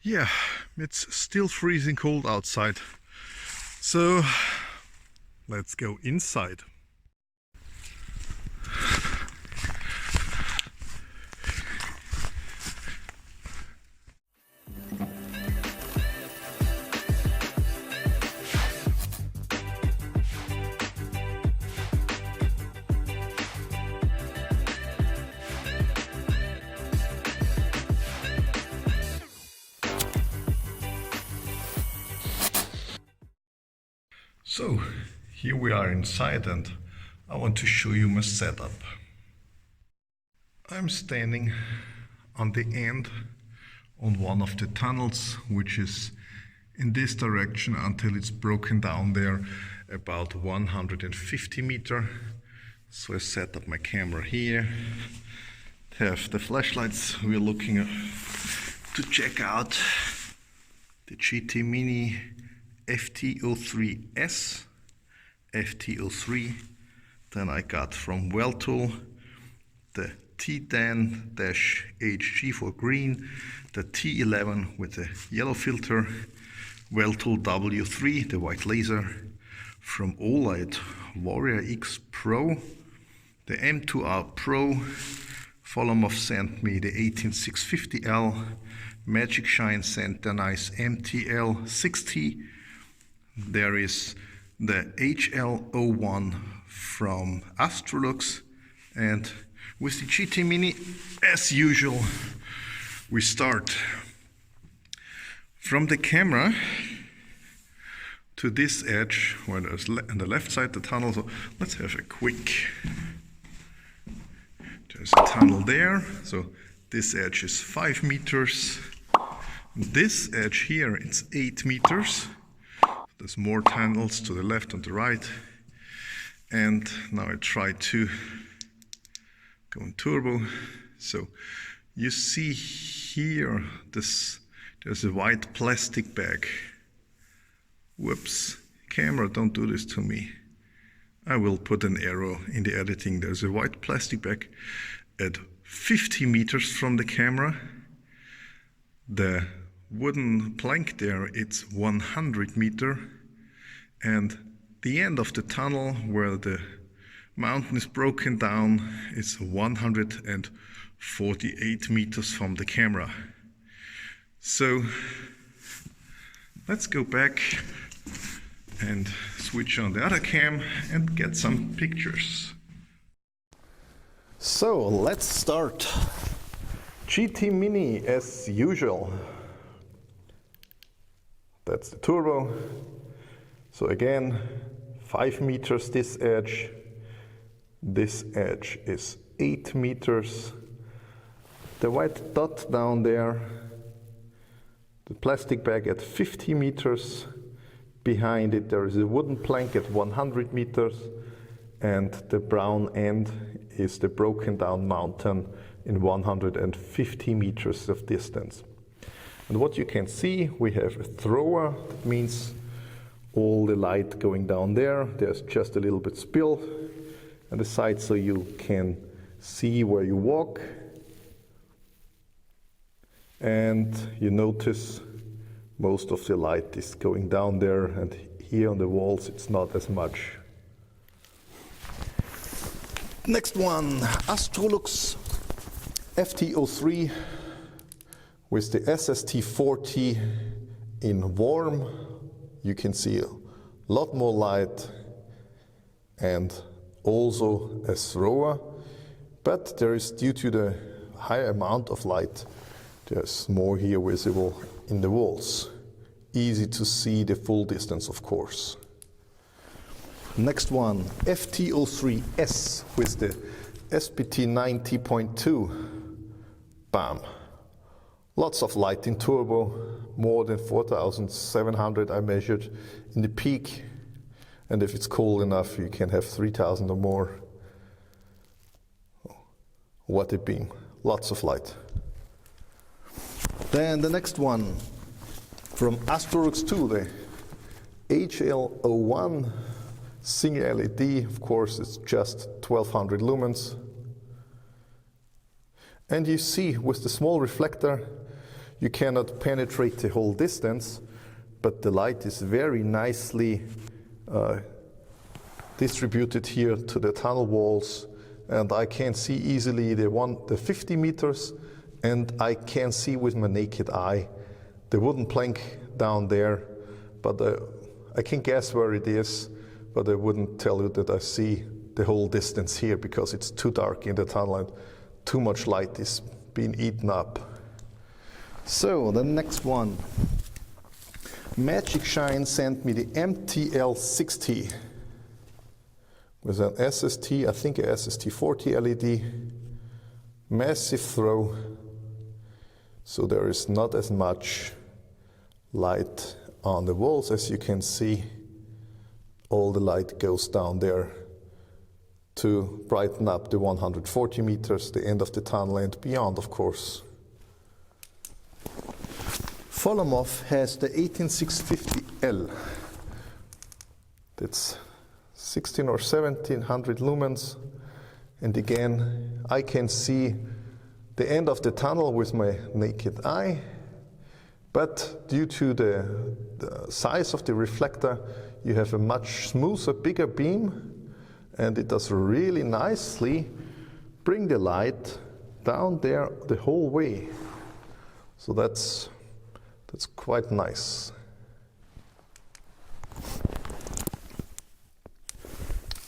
Yeah, it's still freezing cold outside, so let's go inside. So here we are inside and I want to show you my setup. I'm standing on the end on one of the tunnels, which is in this direction until it's broken down there about 150 meters. So I set up my camera here, have the flashlights. We're looking to check out the GT Mini FT03S, FT03. Then I got from Weltool the T10-HG for green, the T11 with the yellow filter, Weltool W3, the white laser, from OLIGHT Warrior X Pro, the M2R Pro. Folomov sent me the 18650L, Magicshine sent a nice MTL60. There is the HL01 from Astrolux, and with the GT Mini, as usual, we start from the camera to this edge where there's on the left side the tunnel. So let's have a quick. There's a tunnel there, so this edge is 5 meters. This edge here, it's 8 meters. There's more tunnels to the left and the right. And now I try to go in turbo. So you see here, there's a white plastic bag. Whoops, camera, don't do this to me. I will put an arrow in the editing. There's a white plastic bag at 50 meters from the camera. The wooden plank there, it's 100 meters, and the end of the tunnel where the mountain is broken down is 148 meters from the camera. So let's go back and switch on the other cam and get some pictures. So let's start. GT Mini as usual. That's the turbo. So again, 5 meters this edge. This edge is 8 meters. The white dot down there, the plastic bag at 50 meters. Behind it there is a wooden plank at 100 meters. And the brown end is the broken down mountain in 150 meters of distance. And what you can see, we have a thrower. That means all the light going down there. There's just a little bit spill on the side so you can see where you walk. And you notice most of the light is going down there, and here on the walls it's not as much. Next one, Astrolux FT03 with the SST40 in warm. You can see a lot more light and also a thrower, but there is, due to the high amount of light, there's more here visible in the walls. Easy to see the full distance, of course. Next one, FT03S with the SPT 90.2. Bam. Lots of light in turbo, more than 4,700 I measured in the peak. And if it's cold enough, you can have 3,000 or more. What a beam, lots of light. Then the next one, from Astrolux 2, the HL01 single LED, of course it's just 1200 lumens. And you see with the small reflector, You cannot penetrate the whole distance, but the light is very nicely distributed here to the tunnel walls, and I can see easily the 50 meters, and I can see with my naked eye the wooden plank down there, but I can guess where it is, but I wouldn't tell you that I see the whole distance here because it's too dark in the tunnel and too much light is being eaten up. So the next one, Magicshine sent me the MTL60 with an SST, I think a SST40 LED, massive throw, so there is not as much light on the walls. As you can see, all the light goes down there to brighten up the 140 meters, the end of the tunnel and beyond, of course. Folomov has the 18650L. That's 16 or 1700 lumens, and again I can see the end of the tunnel with my naked eye, but due to the size of the reflector you have a much smoother, bigger beam, and it does really nicely bring the light down there the whole way. So that's quite nice.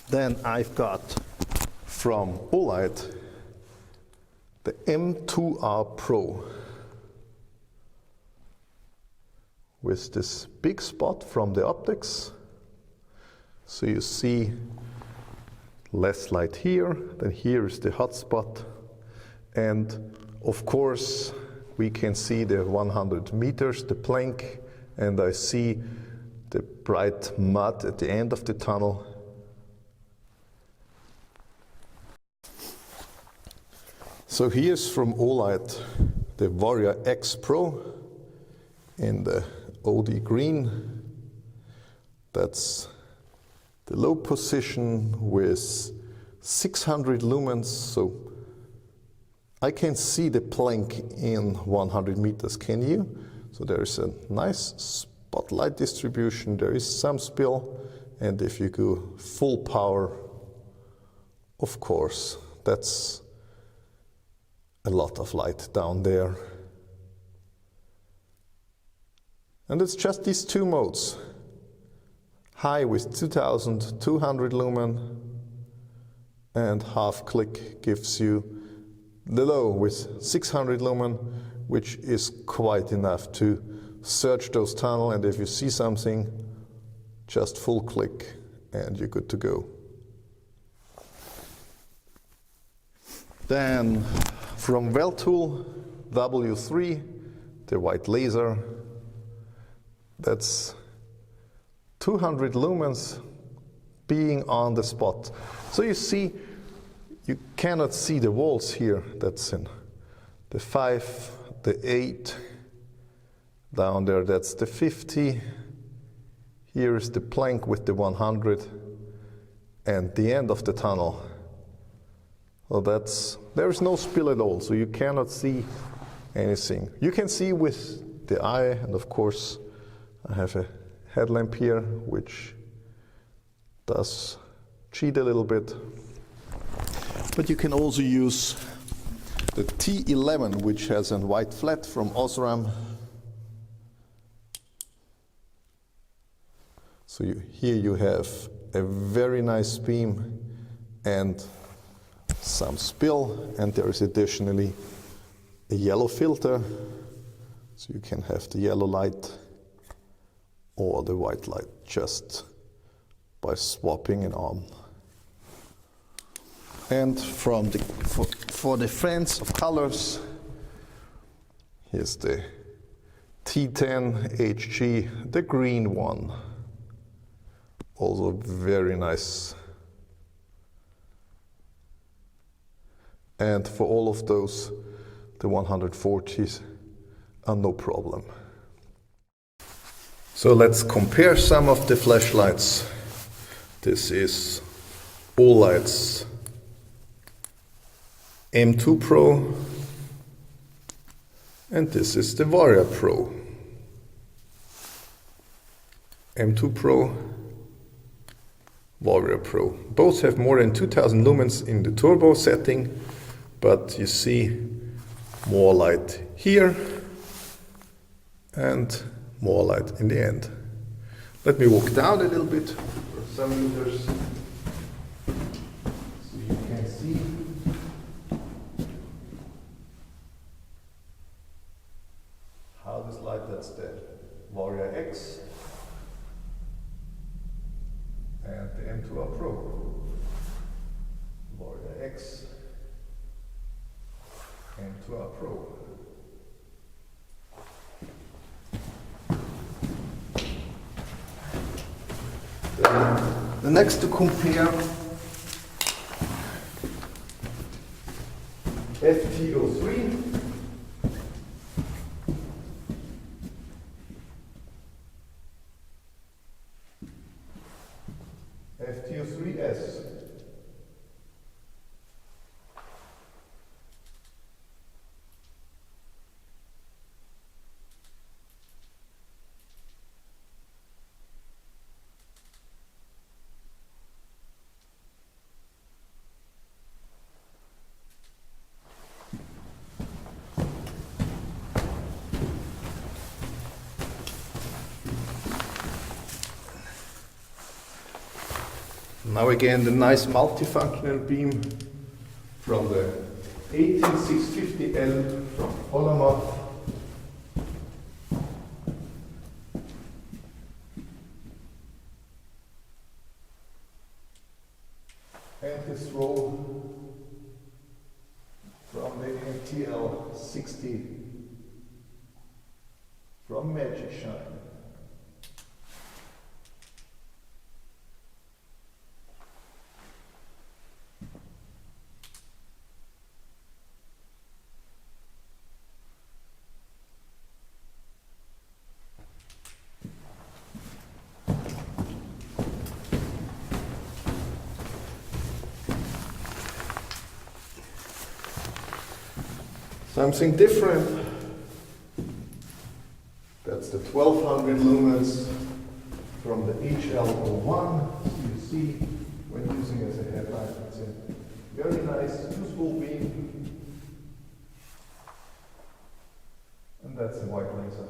Then I've got from OLIGHT the M2R Pro with this big spot from the optics. So you see less light here, then here is the hot spot, and of course we can see the 100 meters, the plank, and I see the bright mud at the end of the tunnel. So here's from OLIGHT the Warrior X Pro in the OD green. That's the low position with 600 lumens, so I can see the plank in 100 meters, can you? So there is a nice spotlight distribution, there is some spill, and if you go full power, of course, that's a lot of light down there. And it's just these two modes. High with 2200 lumen, and half click gives you the low with 600 lumen, which is quite enough to search those tunnels, and if you see something, just full click and you're good to go. Then from Weltool W3, the white laser, that's 200 lumens being on the spot. So you see, you cannot see the walls here. That's in the 5, the 8, down there that's the 50. Here is the plank with the 100, and the end of the tunnel. So there is no spill at all, so you cannot see anything. You can see with the eye, and of course I have a headlamp here which does cheat a little bit. But you can also use the T11, which has a white flat from Osram. So here you have a very nice beam and some spill, and there is additionally a yellow filter, so you can have the yellow light or the white light just by swapping it on. And for the friends of colors, here's the T10-HG, the green one. Also very nice. And for all of those, the 140s are no problem. So let's compare some of the flashlights. This is OLIGHT's M2 Pro And this is the Varia Pro. M2 Pro, Varia Pro. Both have more than 2000 lumens in the turbo setting, but you see more light here and more light in the end. Let me walk down a little bit for some meters so you can see. How this light, that's the Varia X and the M2R Pro. Varia X, M2R Pro. The next to compare, FT03. FT03S. Now again the nice multifunctional beam from the 18650L from Folomov. And this roll from the MTL60 from Magicshine. Something different. That's the 1200 lumens from the HL01. So you see, when using it as a headlight, it's a very nice, useful beam. And that's a white laser.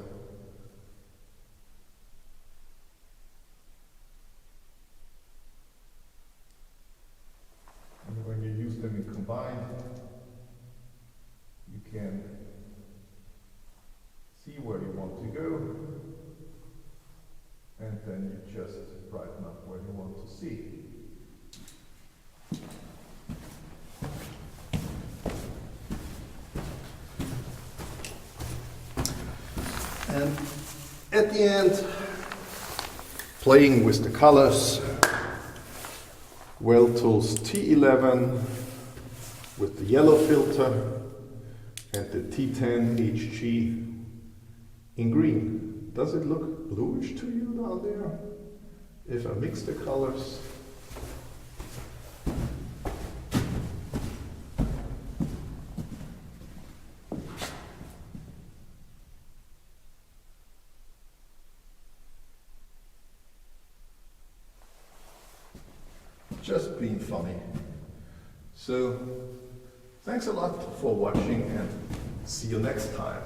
And when you use them in combined, you can see where you want to go, and then you just brighten up where you want to see. And at the end, playing with the colors, Weltool's T11 with the yellow filter, and the T10-HG in green. Does it look bluish to you down there? If I mix the colors. Just being funny. So, thanks a lot for watching and see you next time.